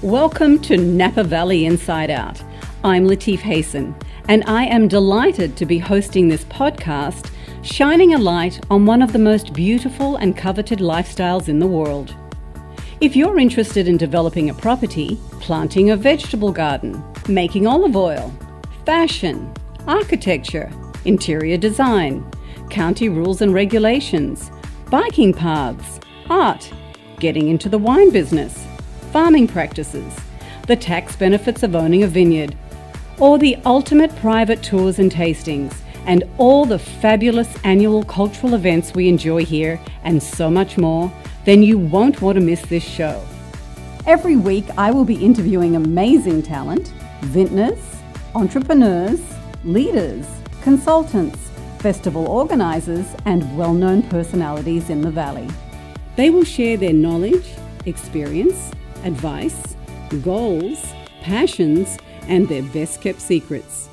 Welcome to Napa Valley Inside Out. I'm Latif Hasan, and I am delighted to be hosting this podcast, shining a light on one of the most beautiful and coveted lifestyles in the world. If you're interested in developing a property, planting a vegetable garden, making olive oil, fashion, architecture, interior design, county rules and regulations, biking paths, art, getting into the wine business, farming practices, the tax benefits of owning a vineyard, or the ultimate private tours and tastings, and all the fabulous annual cultural events we enjoy here, and so much more, then you won't want to miss this show. Every week I will be interviewing amazing talent, vintners, entrepreneurs, leaders, consultants, festival organizers, and well-known personalities in the Valley. They will share their knowledge, experience, advice, goals, passions, and their best-kept secrets.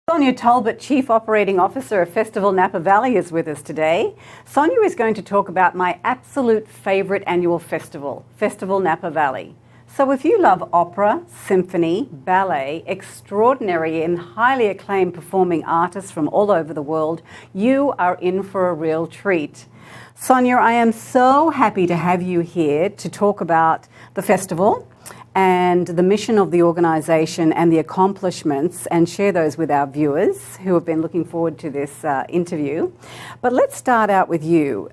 Sonia Tolbert, Chief Operating Officer of Festival Napa Valley, is with us today. Sonia is going to talk about my absolute favorite annual festival, Festival Napa Valley. So if you love opera, symphony, ballet, extraordinary and highly acclaimed performing artists from all over the world, you are in for a real treat. Sonia, I am so happy to have you here to talk about the festival and the mission of the organisation and the accomplishments, and share those with our viewers who have been looking forward to this interview. But let's start out with you.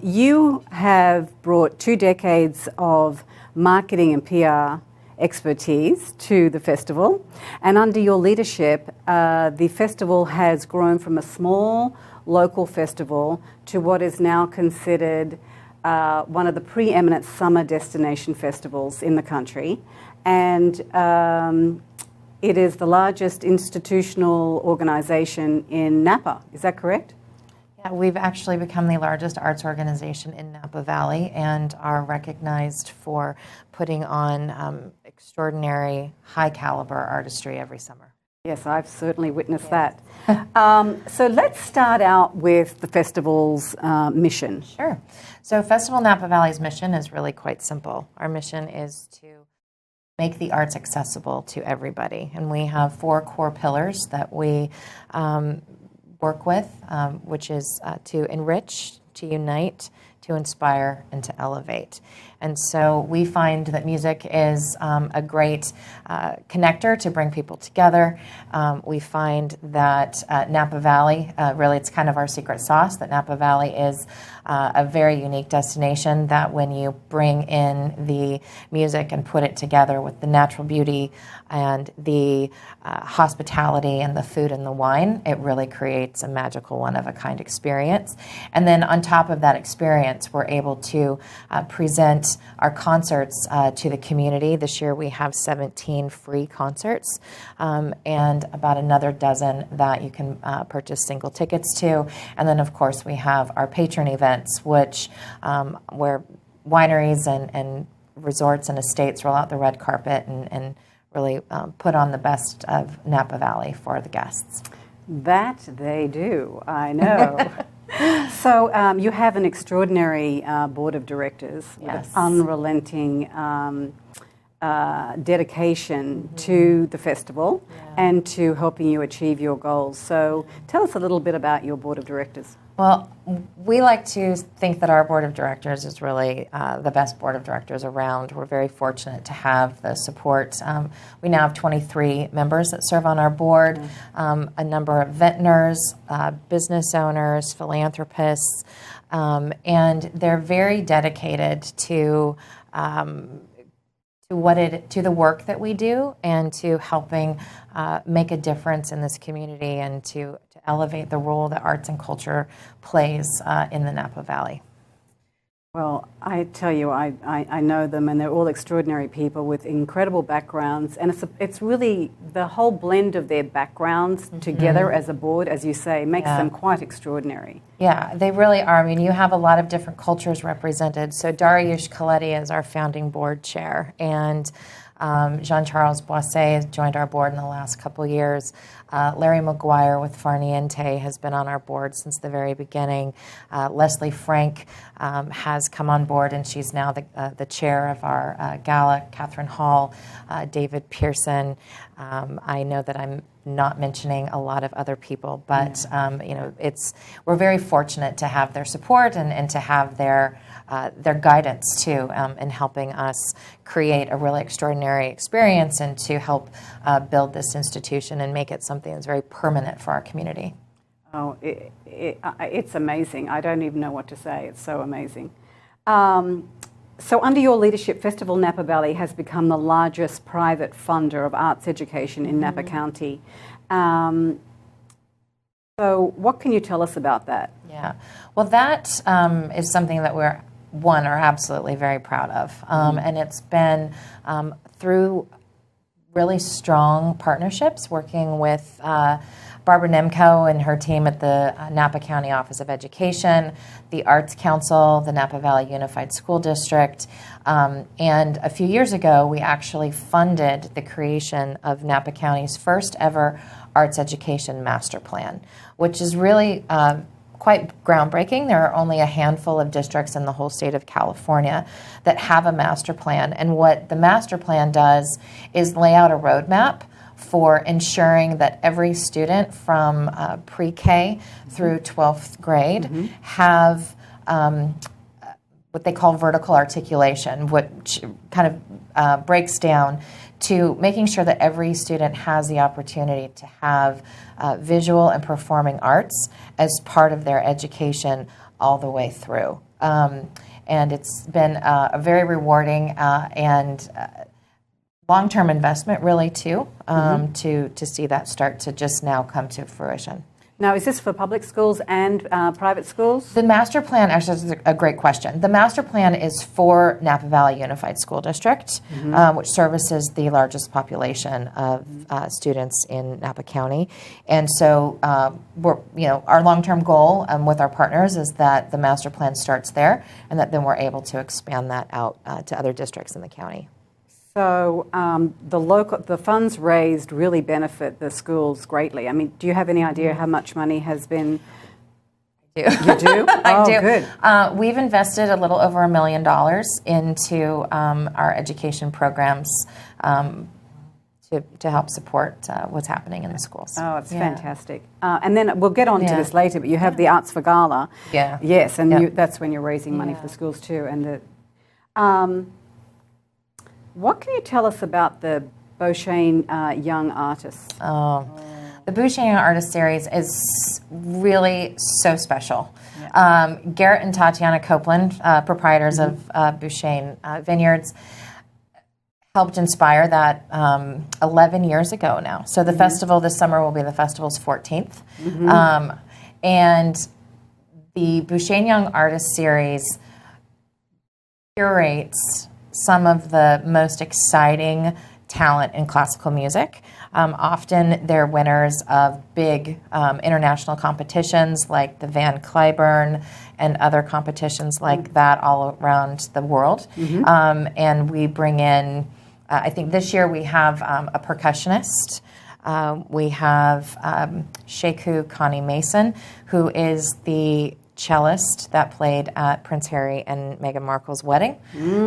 You have brought 2 decades of marketing and PR expertise to the festival, and under your leadership, the festival has grown from a small local festival to what is now considered one of the preeminent summer destination festivals in the country, and it is the largest institutional organisation in Napa. Is that correct? Yeah, we've actually become the largest arts organization in Napa Valley and are recognized for putting on extraordinary, high-caliber artistry every summer. Yes, I've certainly witnessed that. So let's start out with the festival's mission. Sure. So Festival Napa Valley's mission is really quite simple. Our mission is to make the arts accessible to everybody. And we have 4 core pillars that we work with, which is to enrich, to unite, to inspire, and to elevate. And so we find that music is a great connector to bring people together. We find that Napa Valley, really it's kind of our secret sauce, that Napa Valley is a very unique destination, that when you bring in the music and put it together with the natural beauty and the hospitality and the food and the wine, it really creates a magical one-of-a-kind experience. And then on top of that experience, we're able to present our concerts to the community. This year we have 17 free concerts and about another dozen that you can purchase single tickets to. And then of course we have our patron events, which where wineries and resorts and estates roll out the red carpet and really put on the best of Napa Valley for the guests. That they do, I know. So you have an extraordinary board of directors with unrelenting dedication to the festival and to helping you achieve your goals. So tell us a little bit about your board of directors. Well, we like to think that our board of directors is really the best board of directors around. We're very fortunate to have the support. We now have 23 members that serve on our board, a number of vintners, business owners, philanthropists, and they're very dedicated to the work that we do and to helping make a difference in this community and to elevate the role that arts and culture plays in the Napa Valley. Well, I tell you, I know them, and they're all extraordinary people with incredible backgrounds, and it's really the whole blend of their backgrounds together as a board, as you say, makes them quite extraordinary. Yeah, they really are. I mean, you have a lot of different cultures represented. So Dariush Khaledi is our founding board chair, and Jean-Charles Boisset has joined our board in the last couple years. Larry McGuire with Far Niente has been on our board since the very beginning. Leslie Frank has come on board, and she's now the chair of our Gala. Catherine Hall, David Pearson. I know that I'm not mentioning a lot of other people, but we're very fortunate to have their support and to have their guidance too in helping us create a really extraordinary experience and to help build this institution and make it something that's very permanent for our community. Oh, it's amazing. I don't even know what to say. It's so amazing. So under your leadership, Festival Napa Valley has become the largest private funder of arts education in Napa County. So what can you tell us about that? Yeah, well, that is something that are absolutely very proud of. And it's been through really strong partnerships working with Barbara Nemko and her team at the Napa County Office of Education, the Arts Council, the Napa Valley Unified School District, and a few years ago we actually funded the creation of Napa County's first ever arts education master plan, which is really quite groundbreaking. There are only a handful of districts in the whole state of California that have a master plan, and what the master plan does is lay out a roadmap for ensuring that every student from pre-K through 12th grade have what they call vertical articulation, which kind of breaks down to making sure that every student has the opportunity to have visual and performing arts as part of their education all the way through. And it's been a very rewarding and long-term investment, really, too, to see that start to just now come to fruition. Now, is this for public schools and private schools? The master plan, actually, is a great question. The master plan is for Napa Valley Unified School District, which services the largest population of students in Napa County. And so, our long-term goal with our partners is that the master plan starts there, and that then we're able to expand that out to other districts in the county. So the funds raised really benefit the schools greatly. I mean, do you have any idea how much money has been? I do. You do? I do. Good. We've invested a little over $1 million into our education programs to help support what's happening in the schools. Oh, it's fantastic. And then we'll get on to this later, but you have the Arts for Gala. Yeah. Yes, and that's when you're raising money for the schools too. And what can you tell us about the Bouchaine Young Artists? The Bouchaine Young Artist Series is really so special. Yeah. Garrett and Tatiana Copeland, proprietors of Bouchaine Vineyards, helped inspire that 11 years ago now. So the festival this summer will be the festival's 14th. And the Bouchaine Young Artist Series curates some of the most exciting talent in classical music. Often they're winners of big international competitions like the Van Cliburn and other competitions like that all around the world. And we bring in, I think this year we have a percussionist. We have Sheku Connie Mason, who is the cellist that played at Prince Harry and Meghan Markle's wedding,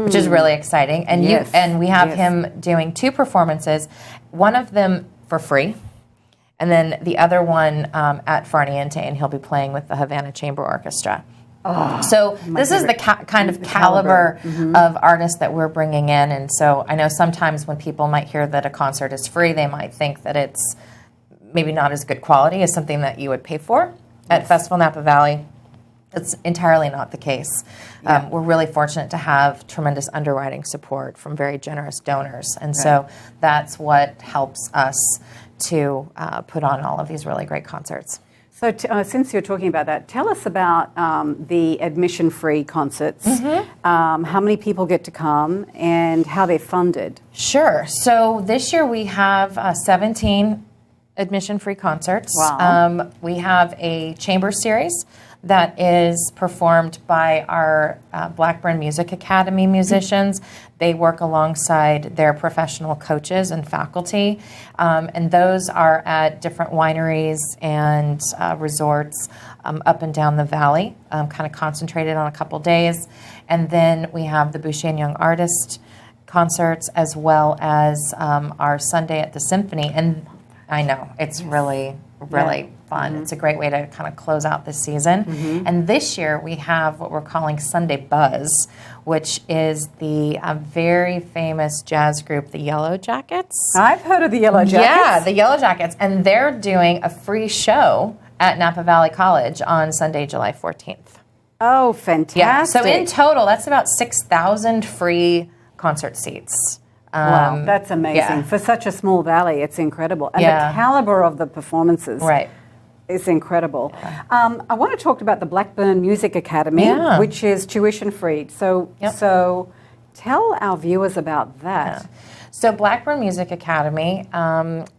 which is really exciting. And we have him doing 2 performances, one of them for free, and then the other one at Far Niente, and he'll be playing with the Havana Chamber Orchestra. So this is the kind of caliber of artists that we're bringing in. And so I know sometimes when people might hear that a concert is free, they might think that it's maybe not as good quality as something that you would pay for. At Festival Napa Valley, it's entirely not the case. We're really fortunate to have tremendous underwriting support from very generous donors. And so that's what helps us to put on all of these really great concerts. So since you're talking about that, tell us about the admission-free concerts, how many people get to come, and how they're funded. Sure. So this year we have 17 admission-free concerts. Wow. We have a chamber series that is performed by our Blackburn Music Academy musicians. They work alongside their professional coaches and faculty, and those are at different wineries and resorts up and down the valley, kind of concentrated on a couple days. And then we have the Bouchaine Young Artist concerts, as well as our Sunday at the Symphony. And I know, it's really fun. It's a great way to kind of close out the season. And this year we have what we're calling Sunday Buzz, which is the very famous jazz group, the Yellow Jackets. I've heard of the Yellow Jackets. Yeah, the Yellow Jackets. And they're doing a free show at Napa Valley College on Sunday, July 14th. Oh, fantastic. Yeah, so in total, that's about 6,000 free concert seats. Wow, that's amazing. Yeah. For such a small valley, it's incredible. And the caliber of the performances is incredible. I want to talk about the Blackburn Music Academy, which is tuition-free. So tell our viewers about that. Yeah. So Blackburn Music Academy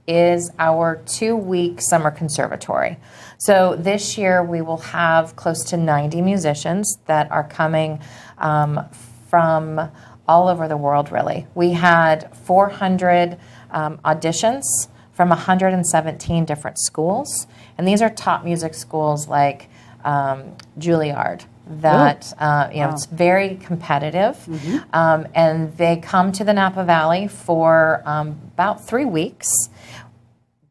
is our 2-week summer conservatory. So this year we will have close to 90 musicians that are coming from all over the world, really. We had 400 auditions from 117 different schools. And these are top music schools like Juilliard, that it's very competitive. And they come to the Napa Valley for about 3 weeks.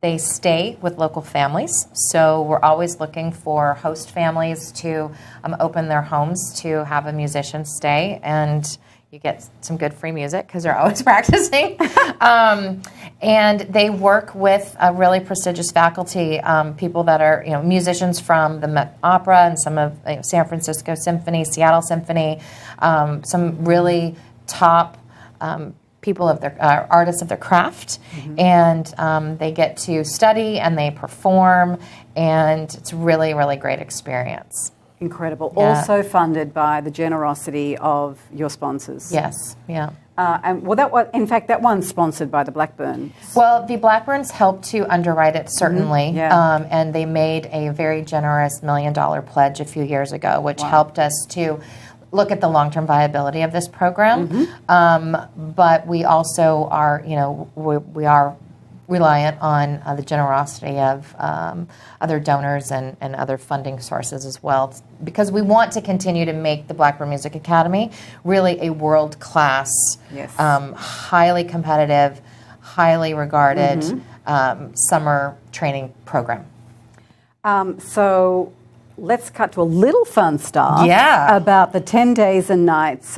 They stay with local families, so we're always looking for host families to open their homes to have a musician stay, and you get some good free music because they're always practicing. And they work with a really prestigious faculty, people that are musicians from the Met Opera and some of San Francisco Symphony, Seattle Symphony, some really top people of their artists of their craft, and they get to study and they perform, and it's really, really great experience. Incredible. Yeah. Also funded by the generosity of your sponsors. Yes. Yeah. That one's sponsored by the Blackburns. Well, the Blackburns helped to underwrite it, certainly, and they made a very generous $1 million pledge a few years ago, which helped us to look at the long-term viability of this program. But we also are, we are reliant on the generosity of other donors and other funding sources as well, because we want to continue to make the Blackburn Music Academy really a world-class, highly competitive, highly regarded summer training program. So let's cut to a little fun stuff about the 10 days and nights.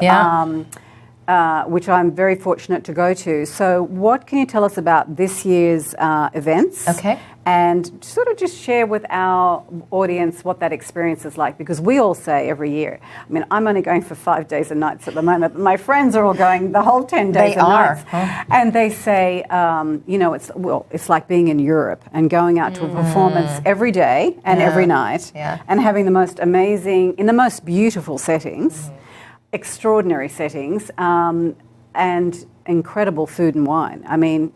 Which I'm very fortunate to go to. So what can you tell us about this year's events? Okay. And sort of just share with our audience what that experience is like, because we all say every year, I mean, I'm only going for 5 days and nights at the moment. My friends are all going the whole 10 days and nights. And they say, it's like being in Europe and going out to a performance every day and every night and having the most amazing, in the most beautiful settings, extraordinary settings, and incredible food and wine. I mean,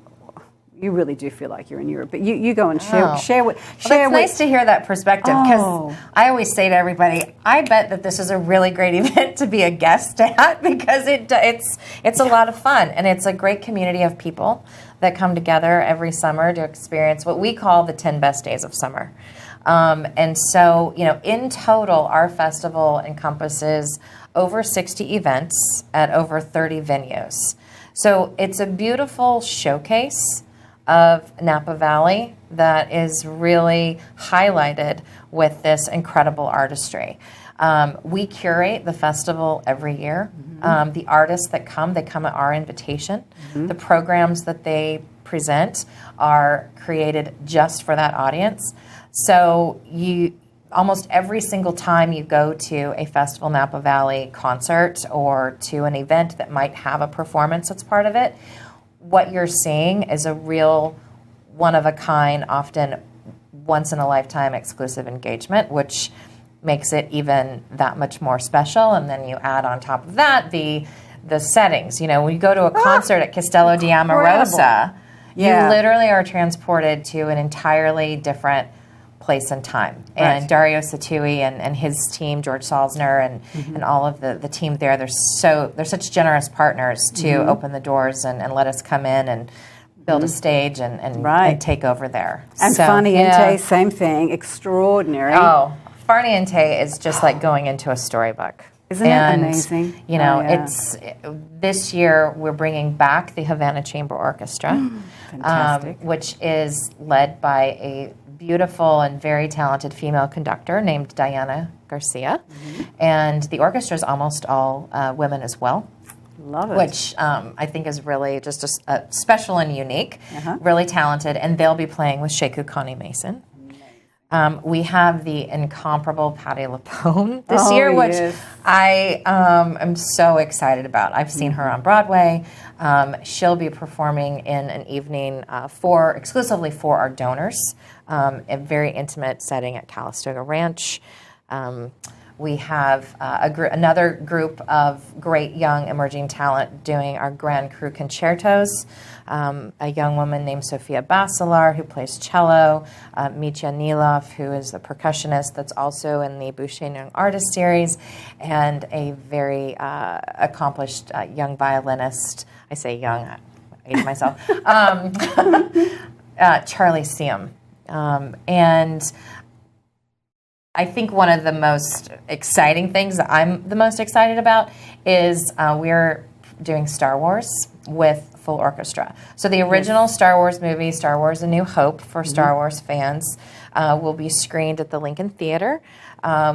you really do feel like you're in Europe, but you go and share with. It's nice to hear that perspective, because I always say to everybody, I bet that this is a really great event to be a guest at, because it's a lot of fun, and it's a great community of people that come together every summer to experience what we call the 10 best days of summer. And so, in total, our festival encompasses over 60 events at over 30 venues. So it's a beautiful showcase of Napa Valley that is really highlighted with this incredible artistry. We curate the festival every year. The artists that come, they come at our invitation. The programs that they present are created just for that audience. So almost every single time you go to a Festival Napa Valley concert or to an event that might have a performance that's part of it, what you're seeing is a real one-of-a-kind, often once-in-a-lifetime exclusive engagement, which makes it even that much more special. And then you add on top of that the settings. When you go to a concert at Castello di Amorosa, you literally are transported to an entirely different place and time. Right. And Dario Satui and his team, George Salzner and all of the team there, they're such generous partners to open the doors and let us come in and build a stage and take over there. And so, Far Niente, same thing, extraordinary. Oh, Far Niente is just like going into a storybook. Isn't it amazing? You know, it's this year we're bringing back the Havana Chamber Orchestra, which is led by a beautiful and very talented female conductor named Diana Garcia. And the orchestra is almost all women as well. Love it. Which I think is really just special and unique, really talented. And they'll be playing with Sheku Connie Mason. We have the incomparable Patti LuPone this year, which I am so excited about. I've seen her on Broadway. She'll be performing in an evening exclusively for our donors, a very intimate setting at Calistoga Ranch. We have another group of great young emerging talent doing our Grand Cru concertos. A young woman named Sophia Basilar who plays cello, Mitya Nilov, who is the percussionist that's also in the Bouchaine Young Artist Series, and a very accomplished young violinist. I say young, I age myself. Charlie Siem. And I think one of the most exciting things that I'm the most excited about is we're doing Star Wars with full orchestra. So the original Star Wars movie, Star Wars A New Hope, for Star Wars fans, will be screened at the Lincoln Theater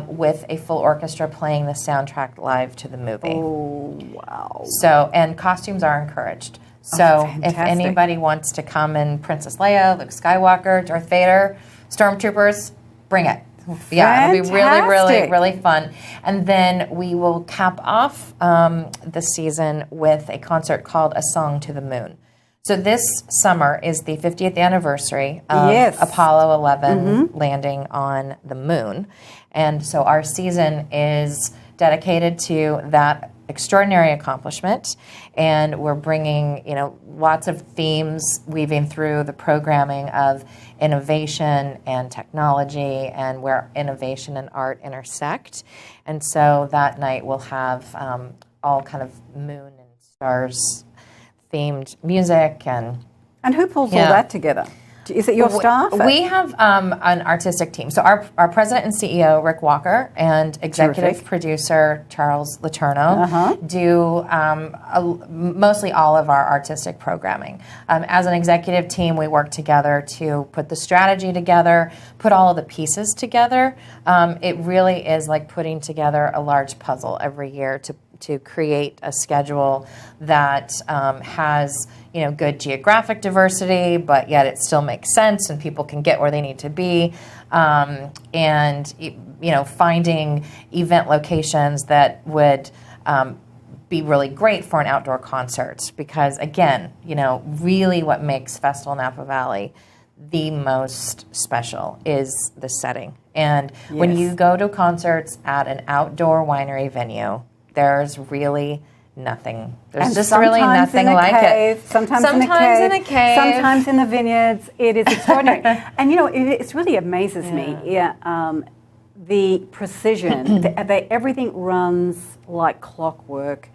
with a full orchestra playing the soundtrack live to the movie. Oh, wow. So, and costumes are encouraged. So if anybody wants to come in Princess Leia, Luke Skywalker, Darth Vader, Stormtroopers, bring it. Yeah, it'll be really, really fun. And then we will cap off the season with a concert called A Song to the Moon. So this summer is the 50th anniversary of Apollo 11 landing on the moon. And so our season is dedicated to that extraordinary accomplishment, and we're bringing lots of themes weaving through the programming of innovation and technology and where innovation and art intersect. And so that night we'll have all kind of moon and stars themed music and who pulls all that together? Is it your staff? We have an artistic team. So our president and CEO, Rick Walker, and executive producer, Charles Letourneau, do mostly all of our artistic programming. As an executive team, we work together to put the strategy together, put all of the pieces together. It really is like putting together a large puzzle every year to create a schedule that has good geographic diversity, but yet it still makes sense and people can get where they need to be. And finding event locations that would be really great for an outdoor concert. Because again, really what makes Festival Napa Valley the most special is the setting. And when you go to concerts at an outdoor winery venue, there's really nothing. There's just really nothing like it. Sometimes in a cave. Sometimes in the vineyards. It is extraordinary. And it really amazes me. The precision. Everything runs like clockwork.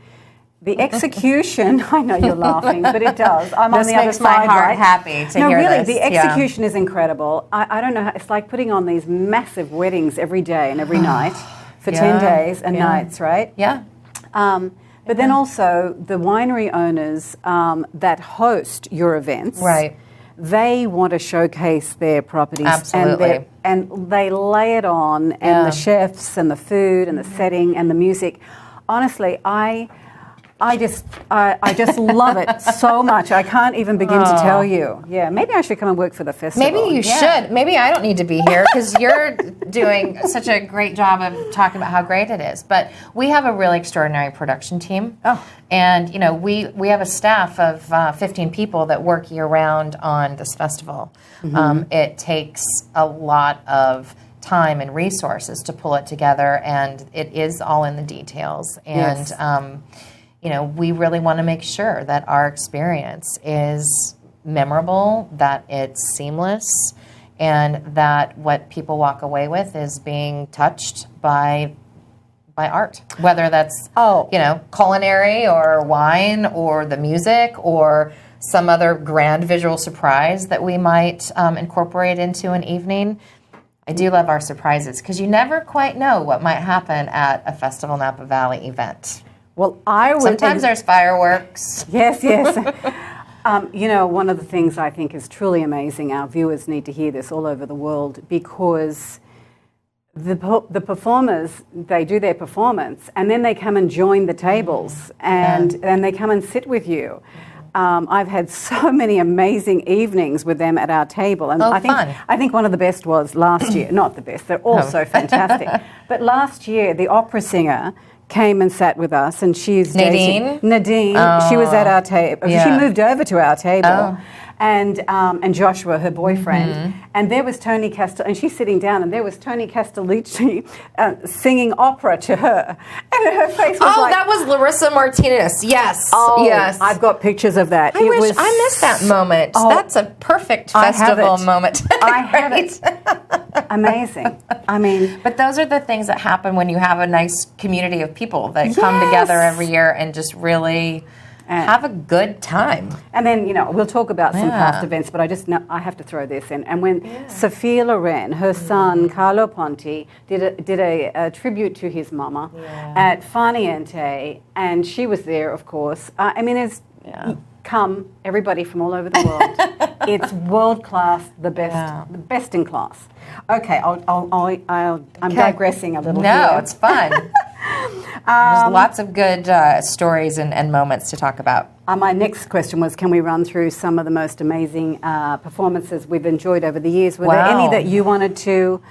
The execution, I know you're laughing, but it does. I'm on the other side. This makes my heart happy to hear really, this. The execution is incredible. I don't know. It's like putting on these massive weddings every day and every night for 10 days and nights, right? Yeah. But then also the winery owners that host your events, right? They want to showcase their properties, absolutely, and they lay it on, and the chefs and the food and the setting and the music. Honestly, I just love it so much. I can't even begin to tell you. Yeah, maybe I should come and work for the festival. Maybe you should. Maybe I don't need to be here because you're doing such a great job of talking about how great it is. But we have a really extraordinary production team. And we have a staff of 15 people that work year round on this festival. It takes a lot of time and resources to pull it together, and it is all in the details. And we really want to make sure that our experience is memorable, that it's seamless, and that what people walk away with is being touched by art, whether that's culinary or wine or the music or some other grand visual surprise that we might incorporate into an evening. I do love our surprises because you never quite know what might happen at a Festival Napa Valley event. Well, sometimes there's fireworks. Yes. One of the things I think is truly amazing, our viewers need to hear this all over the world, because the performers, they do their performance and then they come and join the tables and they come and sit with you. I've had so many amazing evenings with them at our table, and I think one of the best was last year. Not the best; they're all so fantastic. But last year, the opera singer came and sat with us, and she's Nadine. She was at our table. Yeah. She moved over to our table. And Joshua, her boyfriend, and there was Tony Castel, and she's sitting down, and there was Tony Castellucci singing opera to her, and her face was like... that was Larissa Martinez, yes. Yes. I've got pictures of that. I missed that moment. That's a perfect festival moment. I have it. Amazing. I mean... But those are the things that happen when you have a nice community of people that come together every year and just really... have a good time. And then, we'll talk about some past events, but I have to throw this in. And when Sophia Loren, her son, Carlo Ponte, did a tribute to his mama at Far Niente, and she was there, of course. Come everybody from all over the world. It's world class, the best in class. Okay, I'm digressing a little. No, here. it's fun. There's lots of good stories and moments to talk about. My next question was, can we run through some of the most amazing performances we've enjoyed over the years? Were there any that you wanted to...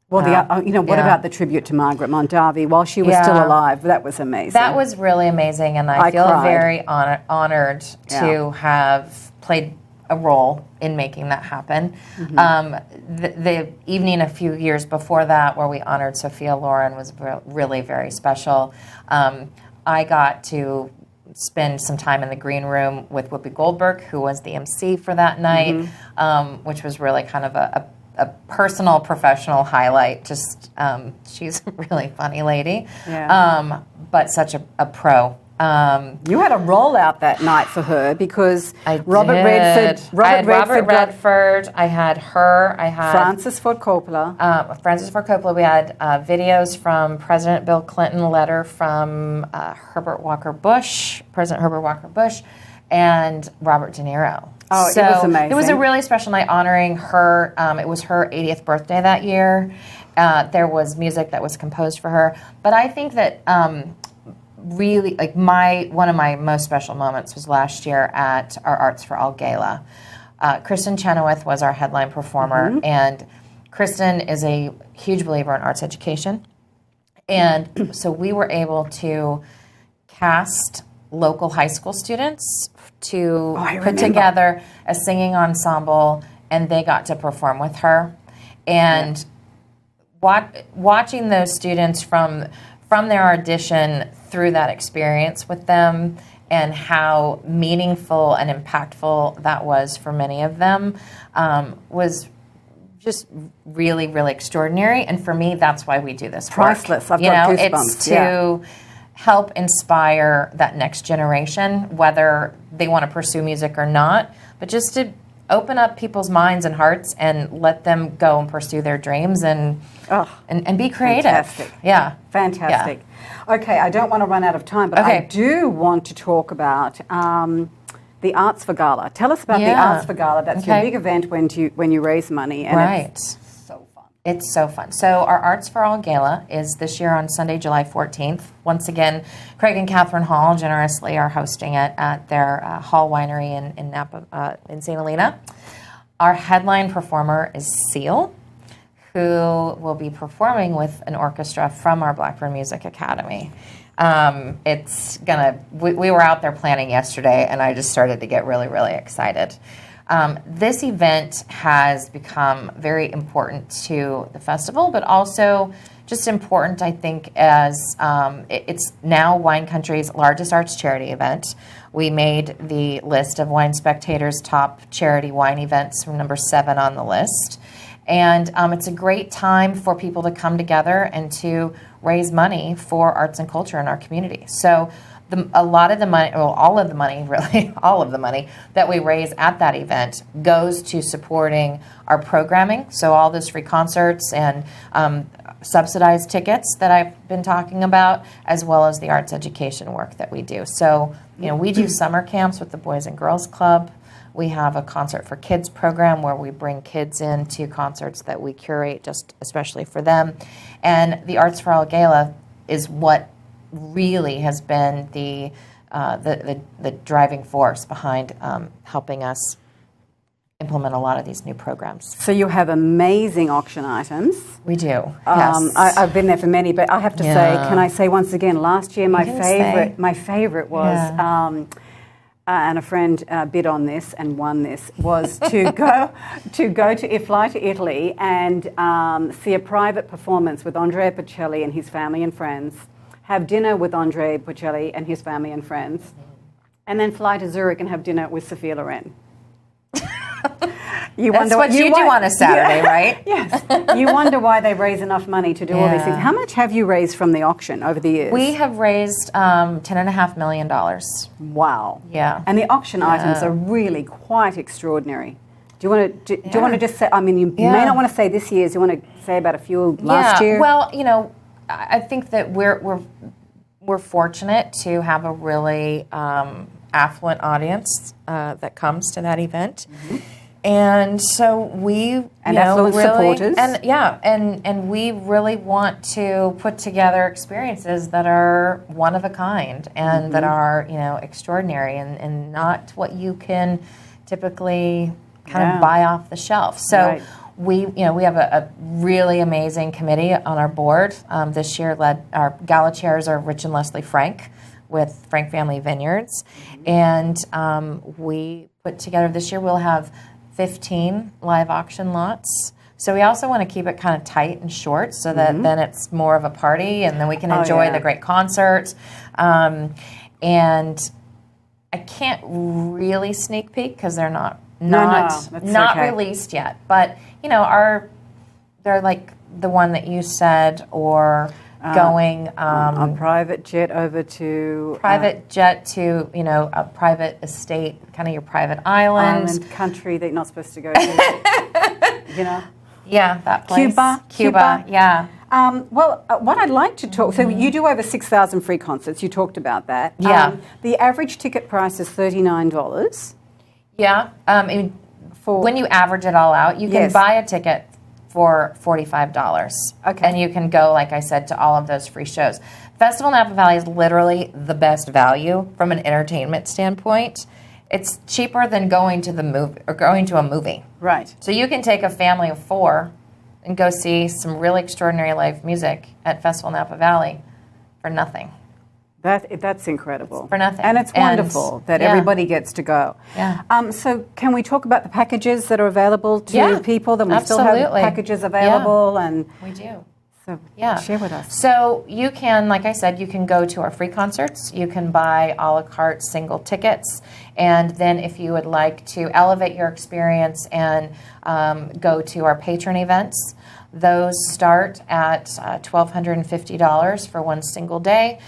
what about the tribute to Margrit Mondavi while she was still alive? That was amazing. That was really amazing, and I feel very honored to have played a role in making that happen. The evening a few years before that, where we honored Sophia Loren, was really very special. I got to spend some time in the green room with Whoopi Goldberg, who was the MC for that night, which was really kind of a personal, professional highlight. Just she's a really funny lady, but such a pro. You had a rollout that night for her because Robert Redford. I had her. I had Francis Ford Coppola. We had videos from President Bill Clinton, a letter from President Herbert Walker Bush, and Robert De Niro. Oh, so it was amazing. It was a really special night honoring her. It was her 80th birthday that year. There was music that was composed for her. But I think that really, one of my most special moments was last year at our Arts for All Gala. Kristin Chenoweth was our headline performer, and Kristin is a huge believer in arts education. And so we were able to cast local high school students to put together a singing ensemble, and they got to perform with her. And watching those students from their audition through that experience with them, and how meaningful and impactful that was for many of them, was just really, really extraordinary. And for me, that's why we do this work. Priceless. I've got goosebumps. It's to help inspire that next generation, whether they want to pursue music or not, but just to open up people's minds and hearts and let them go and pursue their dreams and be creative. Fantastic. Yeah. Fantastic. Yeah. Okay, I don't want to run out of time, but I do want to talk about the Arts for Gala. Tell us about the Arts for Gala. That's your big event when you raise money. And it's so fun. It's so fun. So our Arts for All Gala is this year on Sunday, July 14th. Once again, Craig and Catherine Hall generously are hosting it at their Hall Winery in Napa, in St. Helena. Our headline performer is Seal, who will be performing with an orchestra from our Blackburn Music Academy. We were out there planning yesterday, and I just started to get really, really excited. This event has become very important to the festival, but also just important, I think, as it's now Wine Country's largest arts charity event. We made the list of Wine Spectator's top charity wine events from number 7 on the list. And it's a great time for people to come together and to raise money for arts and culture in our community. So a lot of the money, well, all of the money, really, all of the money that we raise at that event goes to supporting our programming. So all those free concerts and subsidized tickets that I've been talking about, as well as the arts education work that we do. So, we do summer camps with the Boys and Girls Club. We have a concert for kids program where we bring kids into concerts that we curate just especially for them. And the Arts for All Gala is what really has been the driving force behind helping us implement a lot of these new programs. So you have amazing auction items. We do. Yes. I've been there for many, but I have to say, can I say once again, last year my favorite was, and a friend bid on this and won this, was to fly to Italy and see a private performance with Andrea Bocelli and his family and friends, have dinner with Andrea Bocelli and his family and friends, and then fly to Zurich and have dinner with Sophia Loren. That's what you do on a Saturday, right? Yes. You wonder why they raise enough money to do all these things. How much have you raised from the auction over the years? We have raised $10.5 million. Wow. Yeah. And the auction items are really quite extraordinary. Do you want to just say? I mean, you may not want to say this year's. Do you want to say about a few last year? Well, I think that we're fortunate to have a really affluent audience that comes to that event. Mm-hmm. And so we affluent supporters. And we really want to put together experiences that are one of a kind and that are, extraordinary and not what you can typically kind of buy off the shelf. So we have a really amazing committee on our board. This year our gala chairs are Rich and Leslie Frank with Frank Family Vineyards. And we put together this year, we'll have 15 live auction lots. So we also want to keep it kind of tight and short so that then it's more of a party and then we can enjoy the great concerts. And I can't really sneak peek because they're not released yet. But, they're like the one that you said or going on private jet over to a private estate, kind of your private island country that you're not supposed to go to. Yeah, that place. Cuba. Yeah. What I'd like to talk. So you do over 6,000 free concerts. You talked about that. Yeah. The average ticket price is $39. Yeah. When you average it all out, you can buy a ticket for $45. Okay. And you can go, like I said, to all of those free shows. Festival Napa Valley is literally the best value from an entertainment standpoint. It's cheaper than going to a movie. Right. So you can take a family of 4 and go see some really extraordinary live music at Festival Napa Valley for nothing. That's incredible. It's for nothing. And it's wonderful that everybody gets to go. Yeah. So can we talk about the packages that are available to people? Then we still have packages available. And we do. So share with us. So you can, like I said, you can go to our free concerts. You can buy a la carte single tickets. And then if you would like to elevate your experience and go to our patron events, those start at $1,250 for one single day.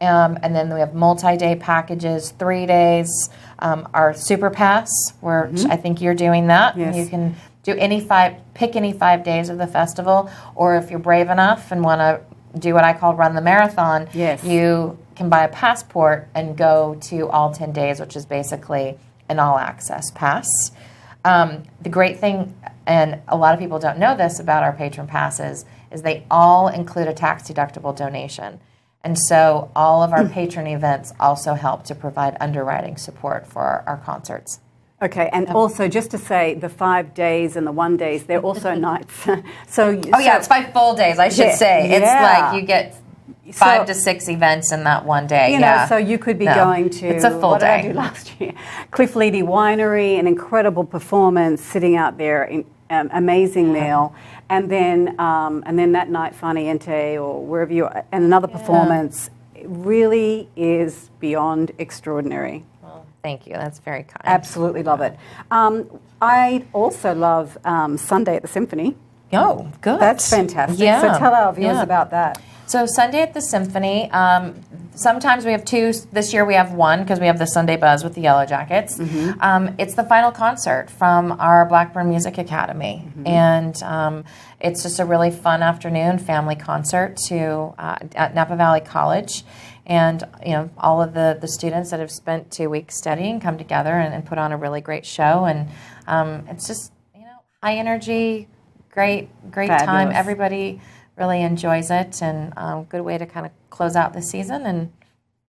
And then we have multi-day packages, 3 days. Our Super Pass, which I think you're doing that. Yes. You can do pick any 5 days of the festival, or if you're brave enough and want to do what I call run the marathon, you can buy a passport and go to all 10 days, which is basically an all-access pass. The great thing, and a lot of people don't know this about our patron passes, is they all include a tax-deductible donation. And so all of our patron events also help to provide underwriting support for our concerts. Okay, and also just to say, the 5 days and the 1 days, they're also nights. It's 5 full days, I should say. It's like you get 5 to 6 events in that one day. So you could be going to, it's a full What day. did I do last year? Cliff Leedy Winery, an incredible performance, sitting out there amazing meal, and then that night, Far Niente or wherever you are, and another performance. It really is beyond extraordinary. Well, thank you. That's very kind. Absolutely love it. I also love Sunday at the Symphony. Oh, good. That's fantastic. Yeah. So tell our viewers about that. So Sunday at the Symphony, sometimes we have two. This year we have one because we have the Sunday Buzz with the Yellow Jackets. It's the final concert from our Blackburn Music Academy. And it's just a really fun afternoon family concert at Napa Valley College. And all of the students that have spent 2 weeks studying come together and put on a really great show. And it's just high energy, great time. Everybody really enjoys it, and good way to kind of close out the season,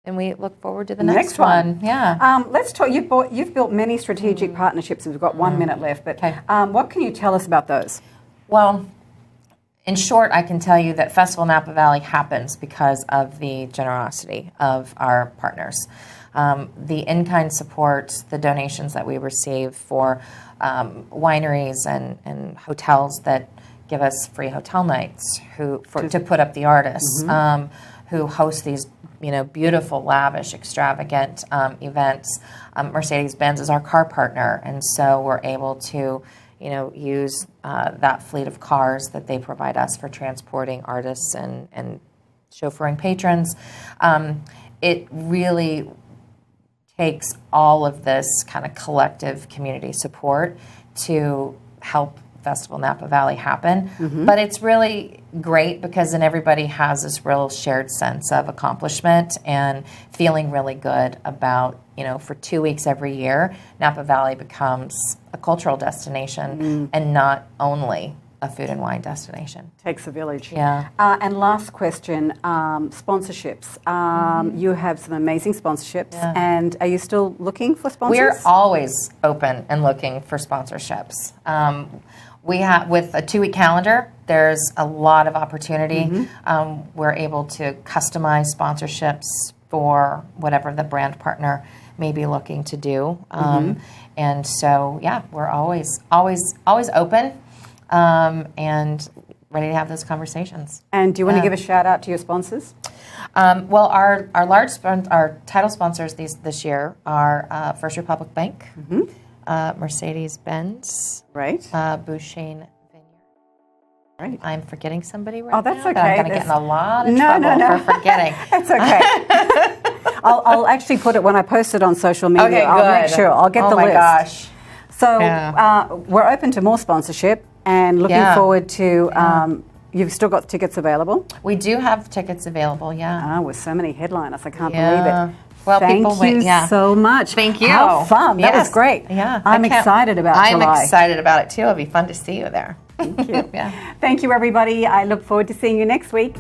and we look forward to the next one. Yeah. Let's talk. You've built many strategic partnerships. We've got 1 minute left, but what can you tell us about those? Well, in short, I can tell you that Festival Napa Valley happens because of the generosity of our partners. The in-kind support, the donations that we receive for wineries and hotels that give us free hotel nights to put up the artists, who host these beautiful, lavish, extravagant events. Mercedes-Benz is our car partner, and so we're able to use that fleet of cars that they provide us for transporting artists and chauffeuring patrons. It really takes all of this kind of collective community support to help Festival Napa Valley happen. But it's really great because then everybody has this real shared sense of accomplishment and feeling really good about, for 2 weeks every year, Napa Valley becomes a cultural destination and not only a food and wine destination. Takes a village. Yeah. And last question, sponsorships. You have some amazing sponsorships, and are you still looking for sponsors? We're always open and looking for sponsorships. We have, with a 2-week calendar, there's a lot of opportunity. We're able to customize sponsorships for whatever the brand partner may be looking to do. And so, we're always open and ready to have those conversations. And do you want to give a shout out to your sponsors? Well, our our title sponsors this year are First Republic Bank, Mercedes-Benz, right? Bouchaine Vineyard. Right. I'm forgetting somebody right now. Oh, that's okay. I'm going to get in a lot of trouble for forgetting. That's okay. I'll actually put it when I post it on social media. Okay, I'll good. make sure. I'll get the list. Oh my gosh. So we're open to more sponsorship and looking forward to. You've still got tickets available? We do have tickets available. Yeah. With so many headliners, I can't believe it. Well, Thank you so much. Thank you. How fun. That was great. Yeah. I'm excited about July. I'm excited about it too. It'll be fun to see you there. Thank you. Thank you, everybody. I look forward to seeing you next week.